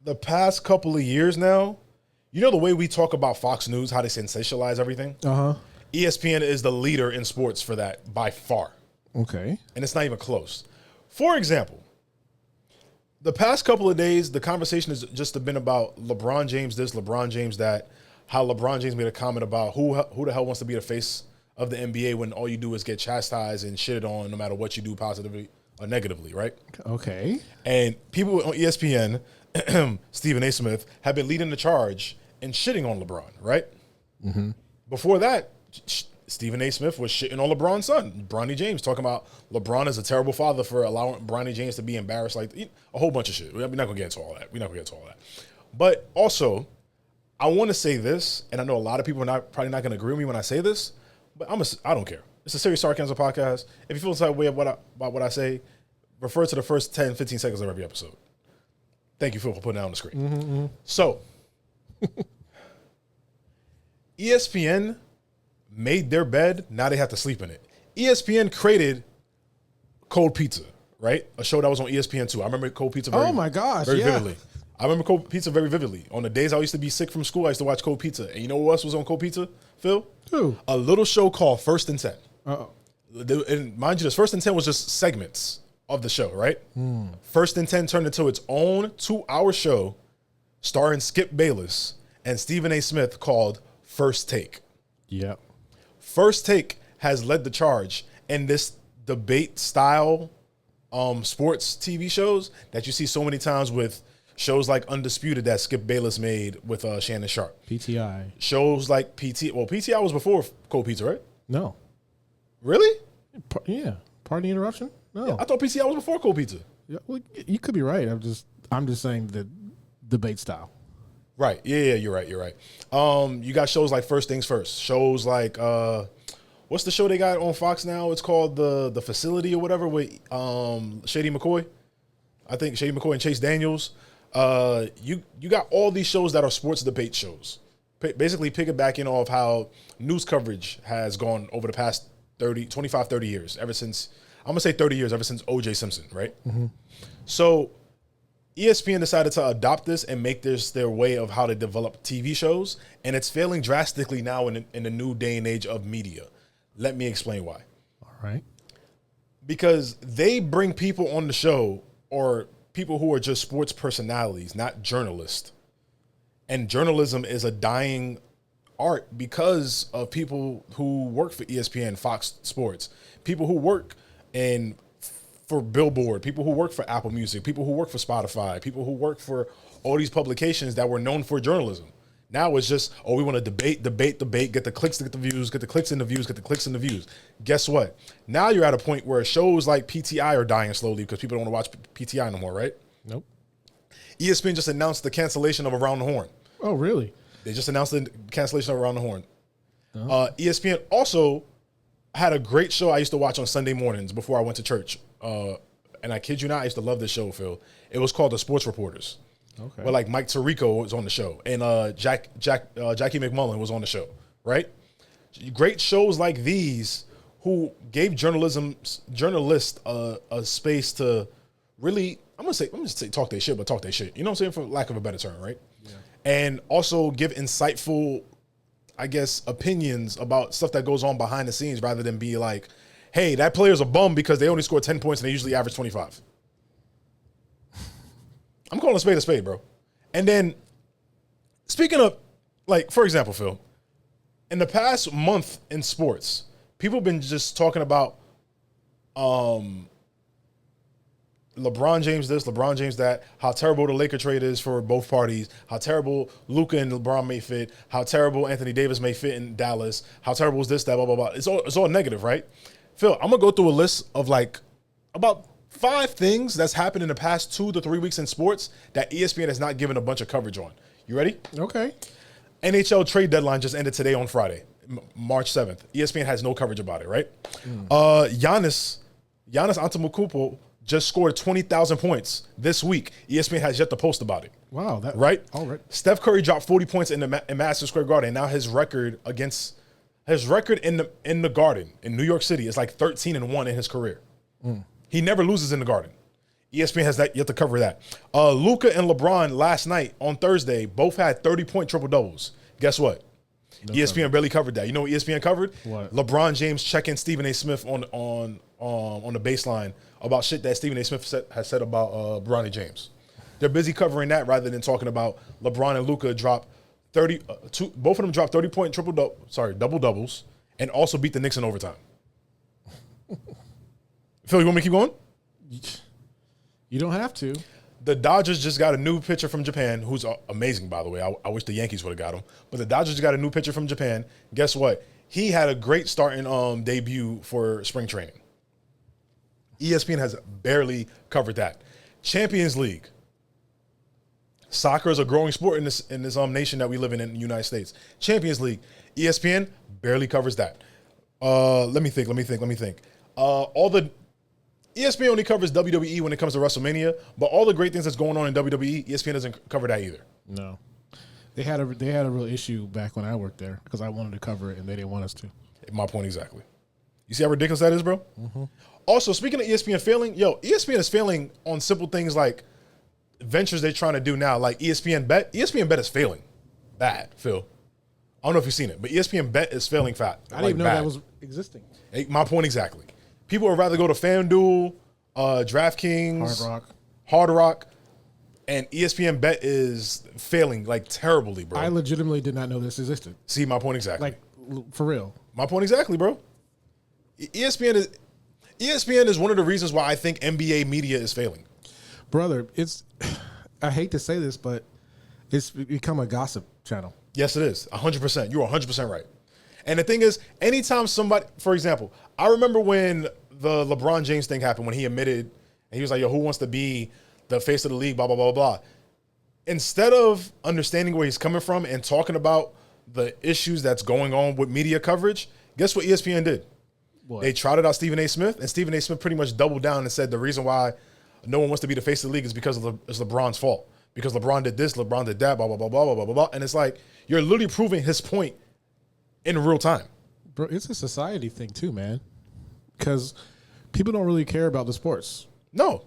the past couple of years now, you know the way we talk about Fox News, how they sensationalize everything? Uh-huh. ESPN is the leader in sports for that by far. Okay. And it's not even close. For example, the past couple of days, the conversation has just been about LeBron James this, LeBron James that, how LeBron James made a comment about who the hell wants to be the face of the NBA when all you do is get chastised and shitted on no matter what you do positively or negatively, right? Okay. And people on ESPN, Stephen A. Smith, have been leading the charge and shitting on LeBron, right? Mm-hmm. Before that, Stephen A. Smith was shitting on LeBron's son, Bronny James, talking about LeBron is a terrible father for allowing Bronny James to be embarrassed, like a whole bunch of shit. We're not going to get into all that. But also, I want to say this, and I know a lot of people are probably not going to agree with me when I say this, but I don't care. It's a Serious Sarcasm Podcast. If you feel the type of way about what I say, refer to the first 10, 15 seconds of every episode. Thank you, Phil, for putting that on the screen. Mm-hmm. So, ESPN made their bed, now they have to sleep in it. ESPN created Cold Pizza, right? A show that was on ESPN2. I remember Cold Pizza very vividly. I remember Cold Pizza very vividly. On the days I used to be sick from school, I used to watch Cold Pizza. And you know who else was on Cold Pizza, Phil? Who? A little show called First and 10. Uh-oh. And mind you, this First and 10 was just segments of the show, right? First and 10 turned into its own 2-hour show starring Skip Bayless and Stephen A. Smith called First Take. Yep. First Take has led the charge in this debate style sports TV shows that you see so many times with shows like Undisputed that Skip Bayless made with Shannon Sharp. PTI. Shows like PTI was before Cold Pizza, right? No. Really? Yeah. Pardon the interruption? No. Yeah, I thought PTI was before Cold Pizza. Yeah, well, you could be right. I'm just saying the debate style. Right. Yeah, you're right. You got shows like First Things First. Shows like what's the show they got on Fox now? It's called the Facility or whatever with Shady McCoy. I think Shady McCoy and Chase Daniels. You got all these shows that are sports debate shows. Basically piggybacking off how news coverage has gone over the past 25, 30 years, ever since, I'm going to say 30 years, ever since O.J. Simpson, right? Mm-hmm. So ESPN decided to adopt this and make this their way of how to develop TV shows, and it's failing drastically now in the new day and age of media. Let me explain why. All right. Because they bring people on the show, or people who are just sports personalities, not journalists. And journalism is a dying art because of people who work for ESPN, Fox Sports, people who work for Billboard, people who work for Apple Music, people who work for Spotify, people who work for all these publications that were known for journalism. Now it's just, we want to debate, get the clicks to get the views, get the clicks in the views, get the clicks in the views. Guess what? Now you're at a point where shows like PTI are dying slowly because people don't want to watch PTI no more, right? Nope. ESPN just announced the cancellation of Around the Horn. Oh, really? They just announced the cancellation of Around the Horn. Oh. ESPN also had a great show I used to watch on Sunday mornings before I went to church. And I kid you not, I used to love this show, Phil. It was called The Sports Reporters. Okay. Where like Mike Tirico was on the show, and Jackie McMullen was on the show, right? Great shows like these who gave journalists a space to really, I'm gonna just say talk their shit, but talk their shit. You know what I'm saying, for lack of a better term, right? Yeah. And also give insightful, I guess, opinions about stuff that goes on behind the scenes, rather than be like, hey, that player's a bum because they only score 10 points and they usually average 25. I'm calling a spade, bro. And then, speaking of, like, for example, Phil, in the past month in sports, people have been just talking about LeBron James this, LeBron James that, how terrible the Laker trade is for both parties, how terrible Luka and LeBron may fit, how terrible Anthony Davis may fit in Dallas, how terrible is this, that, blah, blah, blah. It's all negative, right? Phil, I'm going to go through a list of, like, about 5 things that's happened in the past 2 to 3 weeks in sports that ESPN has not given a bunch of coverage on. You ready? Okay. NHL trade deadline just ended today on Friday, March 7th. ESPN has no coverage about it, right? Giannis Antetokounmpo just scored 20,000 points this week. ESPN has yet to post about it. Wow. Right? All right. Steph Curry dropped 40 points in Madison Square Garden. Now his record in the Garden in New York City is like 13-1 in his career. He never loses in the Garden. ESPN has that. You have to cover that. Luka and LeBron last night on Thursday both had 30-point triple doubles. Guess what? No ESPN barely covered that. You know what ESPN covered? What? LeBron James checking Stephen A. Smith on the baseline about shit that Stephen A. Smith has said about Bronny James. They're busy covering that rather than talking about LeBron and Luka drop 30. Both of them dropped 30-point double doubles, and also beat the Knicks in overtime. Phil, you want me to keep going? You don't have to. The Dodgers just got a new pitcher from Japan, who's amazing, by the way. I wish the Yankees would have got him. But the Dodgers got a new pitcher from Japan. Guess what? He had a great starting debut for spring training. ESPN has barely covered that. Champions League. Soccer is a growing sport in this nation that we live in the United States. Champions League. ESPN barely covers that. Let me think. ESPN only covers WWE when it comes to WrestleMania, but all the great things that's going on in WWE, ESPN doesn't cover that either. No, they had a real issue back when I worked there because I wanted to cover it and they didn't want us to. My point exactly. You see how ridiculous that is, bro? Mm-hmm. Also, speaking of ESPN failing, ESPN is failing on simple things like ventures they're trying to do now, like ESPN Bet. ESPN Bet is failing bad, Phil. I don't know if you've seen it, but ESPN Bet is failing fat. I didn't even know that was existing. My point exactly. People would rather go to FanDuel, DraftKings, Hard Rock, and ESPN Bet is failing like terribly, bro. I legitimately did not know this existed. See, my point exactly. Like, for real. My point exactly, bro. ESPN is one of the reasons why I think NBA media is failing. Brother, I hate to say this, but it's become a gossip channel. Yes, it is. 100%. You're 100% right. And the thing is, anytime somebody, for example, I remember when the LeBron James thing happened, when he admitted, and he was like, yo, who wants to be the face of the league, blah, blah, blah, blah. Instead of understanding where he's coming from and talking about the issues that's going on with media coverage, guess what ESPN did? What? They trotted out Stephen A. Smith, and Stephen A. Smith pretty much doubled down and said the reason why no one wants to be the face of the league is because it's LeBron's fault. Because LeBron did this, LeBron did that, blah, blah, blah, blah, blah, blah, blah. And it's like, you're literally proving his point in real time. Bro, it's a society thing too, man. Because people don't really care about the sports. No.